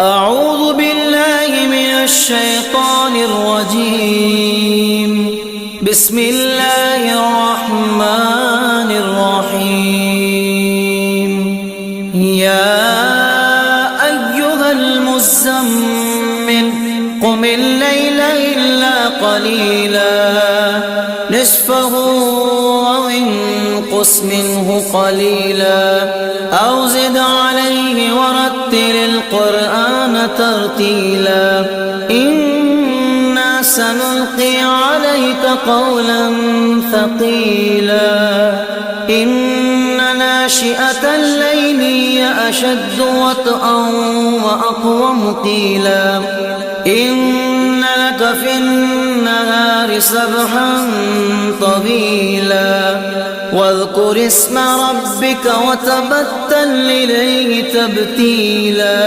أعوذ بالله من الشيطان الرجيم. بسم الله الرحمن الرحيم. يا أيها المزمل قم الليل إلا قليلا نصفه أو انقص منه قليلا أو زد عليه ورتل القرآن ترتيلا إنا سنلقي عليك قولا ثقيلا إن ناشئة الليل هي أشد وطئا وأقوم قيلا إن لك في النهار سبحا طويلا واذكر اسم ربك وتبتل إليه تبتيلا.